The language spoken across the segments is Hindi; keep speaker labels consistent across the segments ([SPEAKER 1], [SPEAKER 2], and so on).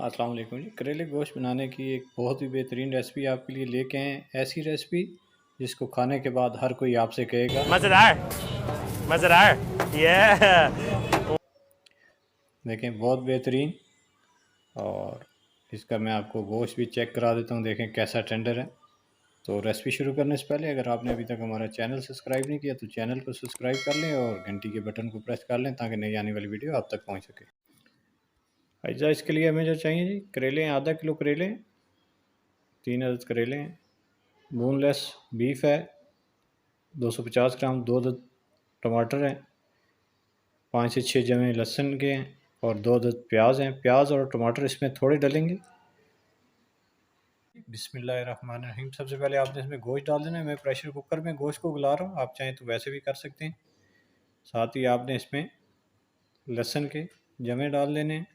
[SPEAKER 1] अस्सलाम वालेकुम जी। करेले गोश्त बनाने की एक बहुत ही बेहतरीन रेसिपी आपके लिए लेके आए हैं। ऐसी रेसिपी जिसको खाने के बाद हर कोई आपसे कहेगा
[SPEAKER 2] मज़ेदार मज़ेदार ये
[SPEAKER 1] देखें बहुत बेहतरीन। और इसका मैं आपको गोश्त भी चेक करा देता हूँ, देखें कैसा टेंडर है। तो रेसिपी शुरू करने से पहले अगर आपने अभी तक हमारा चैनल सब्सक्राइब नहीं किया तो चैनल को सब्सक्राइब कर लें और घंटी के बटन को प्रेस कर लें ताकि नई आने वाली वीडियो आप तक पहुँच सके। अज्जा इसके लिए हमें जो चाहिए जी, करेले हैं, आधा किलो करेले, 3 अदद करेले हैं, बोनलेस बीफ है 250 ग्राम, 2 अदद टमाटर हैं, 5 से 6 जमे लहसुन के हैं और 2 अदद प्याज हैं। प्याज और टमाटर इसमें थोड़े डलेंगे। बिस्मिल्लाहिर्रहमानिर्रहीम। सबसे पहले आपने इसमें गोश्त डाल देना है। मैं प्रेशर कुकर में गोश्त को गला रहा हूँ, आप चाहें तो वैसे भी कर सकते हैं। साथ ही आपने इसमें लहसुन के जमे डाल देने हैं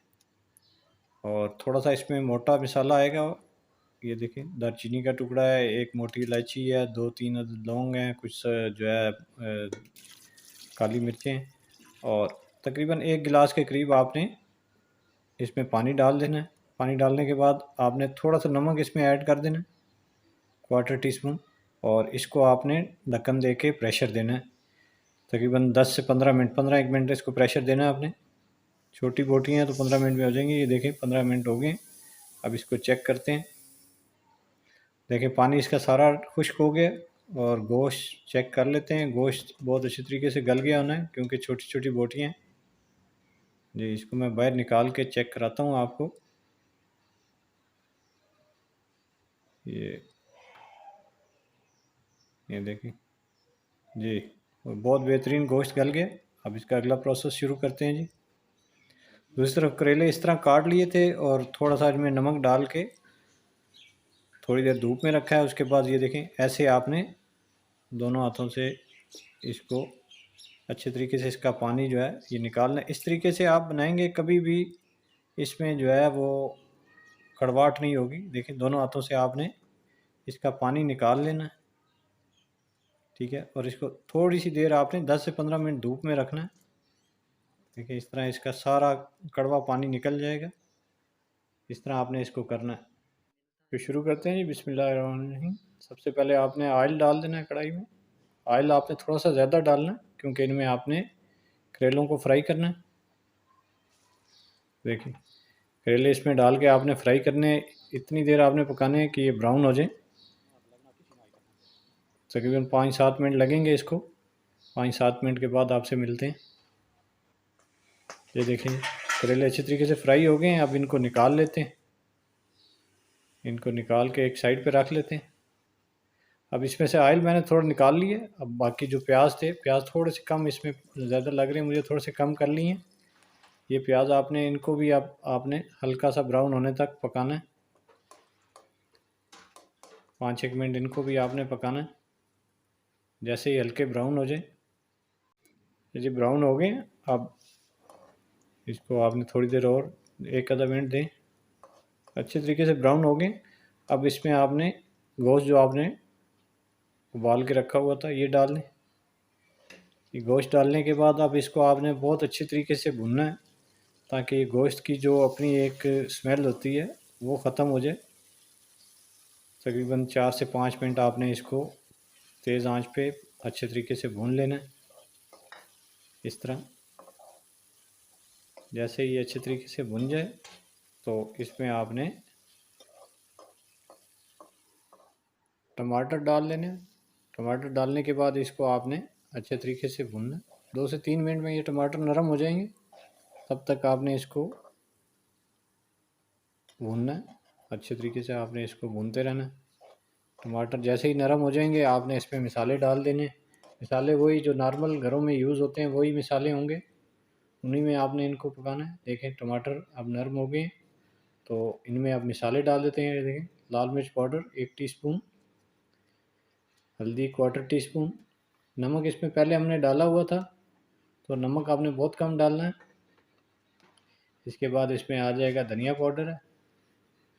[SPEAKER 1] और थोड़ा सा इसमें मोटा मसाला आएगा। ये देखिए दालचीनी का टुकड़ा है, एक मोटी इलायची है, 2-3 अदद लौंग हैं, कुछ जो है काली मिर्चें और तकरीबन 1 गिलास के करीब आपने इसमें पानी डाल देना है। पानी डालने के बाद आपने थोड़ा सा नमक इसमें ऐड कर देना है, 1/4 टीस्पून, और इसको आपने ढक्कन दे के प्रेशर देना है तकरीबन 10 से 15 मिनट। 15-1 मिनट इसको प्रेशर देना है आपने। छोटी बोटी हैं तो 15 मिनट में हो जाएंगी। ये देखें 15 मिनट हो गए। अब इसको चेक करते हैं। देखें पानी इसका सारा खुश्क हो गया और गोश्त चेक कर लेते हैं। गोश्त बहुत अच्छी तरीके से गल गया होना है क्योंकि छोटी छोटी बोटियाँ हैं जी। इसको मैं बाहर निकाल के चेक कराता हूँ आपको। ये देखें जी, बहुत बेहतरीन गोश्त गल गया। अब इसका अगला प्रोसेस शुरू करते हैं जी। दूसरी तरफ करेले इस तरह काट लिए थे और थोड़ा सा इसमें नमक डाल के थोड़ी देर धूप में रखा है। उसके बाद ये देखें ऐसे आपने दोनों हाथों से इसको अच्छे तरीके से इसका पानी जो है ये निकालना है। इस तरीके से आप बनाएंगे कभी भी इसमें जो है वो कड़वाहट नहीं होगी। देखिए दोनों हाथों से आपने इसका पानी निकाल लेना है, ठीक है। और इसको थोड़ी सी देर आपने 10 से 15 मिनट धूप में रखना है। देखिए इस तरह इसका सारा कड़वा पानी निकल जाएगा। इस तरह आपने इसको करना है। तो शुरू करते हैं जी। बिस्मिल्लाहिर्रहमानिर्रहीम। सबसे पहले आपने ऑयल डाल देना है कढ़ाई में। ऑयल आपने थोड़ा सा ज़्यादा डालना है क्योंकि इनमें आपने करेलों को फ्राई करना है। देखिए करेले इसमें डाल के आपने फ्राई करने, इतनी देर आपने पकाने हैं कि ये ब्राउन हो जाए। तकरीबन 5-7 मिनट लगेंगे इसको। 5-7 मिनट के बाद आपसे मिलते हैं। ये देखें करेले अच्छी तरीके से फ्राई हो गए हैं। अब इनको निकाल लेते हैं। इनको निकाल के एक साइड पे रख लेते हैं। अब इसमें से ऑयल मैंने थोड़ा निकाल लिया। अब बाकी जो प्याज थे, प्याज थोड़े से कम इसमें ज़्यादा लग रहे हैं मुझे, थोड़े से कम कर लिए हैं। ये प्याज आपने इनको भी आपने हल्का सा ब्राउन होने तक पकाना है। 5-6 मिनट इनको भी आपने पकाना है। जैसे ही हल्के ब्राउन हो जाए, ये ब्राउन हो गए। अब इसको आपने थोड़ी देर और 1 आधा मिनट दें। अच्छे तरीके से ब्राउन हो गए। अब इसमें आपने गोश्त जो आपने उबाल के रखा हुआ था ये डाल दें। ये गोश्त डालने के बाद अब इसको आपने बहुत अच्छे तरीके से भुनना है ताकि गोश्त की जो अपनी एक स्मेल होती है वो ख़त्म हो जाए। तकरीबन 4 से 5 मिनट आपने इसको तेज़ आंच पे अच्छे तरीके से भून लेना है। इस तरह जैसे ही अच्छे तरीके से भुन जाए तो इसमें आपने टमाटर डाल लेने। टमाटर डालने के बाद इसको आपने अच्छे तरीके से भूनना। 2 से 3 मिनट में ये टमाटर नरम हो जाएंगे, तब तक आपने इसको भूनना है। अच्छे तरीके से आपने इसको भूनते रहना है। टमाटर जैसे ही नरम हो जाएंगे आपने इसमें मसाले डाल देने। मसाले वही जो नॉर्मल घरों में यूज़ होते हैं वही मसाले होंगे, उन्हीं में आपने इनको पकाना है। देखें टमाटर अब नरम हो गए तो इनमें अब मसाले डाल देते हैं। देखें लाल मिर्च पाउडर 1 टीस्पून, हल्दी 1/4 टीस्पून, नमक इसमें पहले हमने डाला हुआ था तो नमक आपने बहुत कम डालना है। इसके बाद इसमें आ जाएगा धनिया पाउडर है,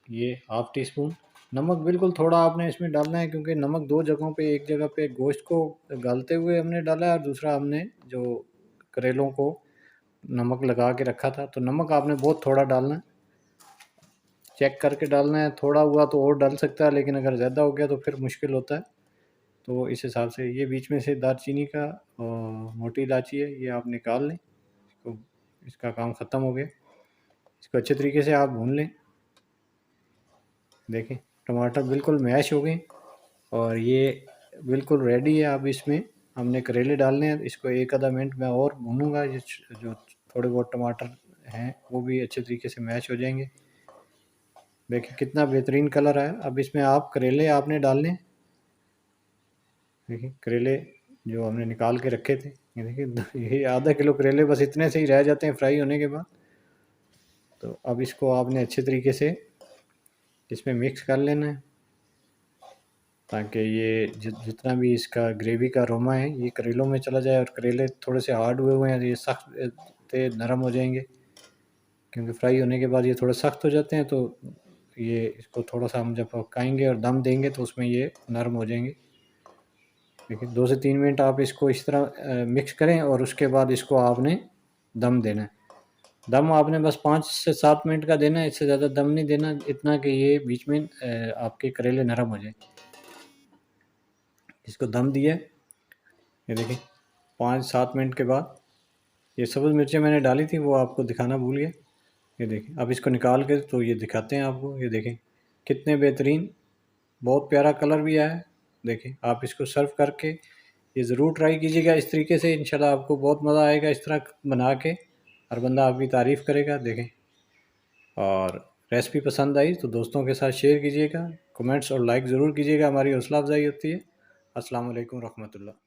[SPEAKER 1] ये 1/2 टीस्पून। नमक बिल्कुल थोड़ा आपने इसमें डालना है क्योंकि नमक 2 जगहों पे, एक जगह पे गोश्त को गालते हुए हमने डाला है और दूसरा हमने जो करेलों को नमक लगा के रखा था, तो नमक आपने बहुत थोड़ा डालना है। चेक करके डालना है, थोड़ा हुआ तो और डाल सकता है, लेकिन अगर ज़्यादा हो गया तो फिर मुश्किल होता है। तो इस हिसाब से ये बीच में से दालचीनी का मोटी इलायची है, ये आप निकाल लें इसको, इसका काम ख़त्म हो गया। इसको अच्छे तरीके से आप भून लें। देखें टमाटर बिल्कुल मैश हो गए और ये बिल्कुल रेडी है। अब इसमें हमने करेले डालने हैं, इसको एक आधा मिनट में और भूनूंगा। ये जो थोड़े बहुत टमाटर हैं वो भी अच्छे तरीके से मैश हो जाएंगे। देखिए कितना बेहतरीन कलर आया। अब इसमें आप करेले आपने डालने, देखिए करेले जो हमने निकाल के रखे थे, ये देखिए ये आधा किलो करेले बस इतने से ही रह जाते हैं फ्राई होने के बाद। तो अब इसको आपने अच्छे तरीके से इसमें मिक्स कर लेना है, ताकि ये जितना भी इसका ग्रेवी का अरोमा है ये करेलों में चला जाए। और करेले थोड़े से हार्ड हुए हैं, ये सख्त थे, नरम हो जाएंगे, क्योंकि फ्राई होने के बाद ये थोड़े सख्त हो जाते हैं। तो ये इसको थोड़ा सा हम जब पकाएंगे और दम देंगे तो उसमें ये नरम हो जाएंगे। देखिए 2 से 3 मिनट आप इसको इस तरह मिक्स करें और उसके बाद इसको आपने दम देना है। दम आपने बस 5 से 7 मिनट का देना है, इससे ज़्यादा दम नहीं देना, इतना कि ये बीच में आपके करेले नरम हो जाए। इसको दम दिया, ये देखिए 5-7 मिनट के बाद ये सब्ज़ मिर्चें मैंने डाली थी वो आपको दिखाना भूल गया। ये देखिए अब इसको निकाल के तो ये दिखाते हैं आपको। ये देखें कितने बेहतरीन, बहुत प्यारा कलर भी आया है। देखिए आप इसको सर्व करके ये ज़रूर ट्राई कीजिएगा इस तरीके से, इंशाल्लाह आपको बहुत मज़ा आएगा इस तरह बना के। हर बंदा आपकी तारीफ़ करेगा। देखें, और रेसिपी पसंद आई तो दोस्तों के साथ शेयर कीजिएगा, कमेंट्स और लाइक ज़रूर कीजिएगा, हमारी हौसला अफजाई होती है। अस्सलाम वालेकुम रहमतुल्लाह।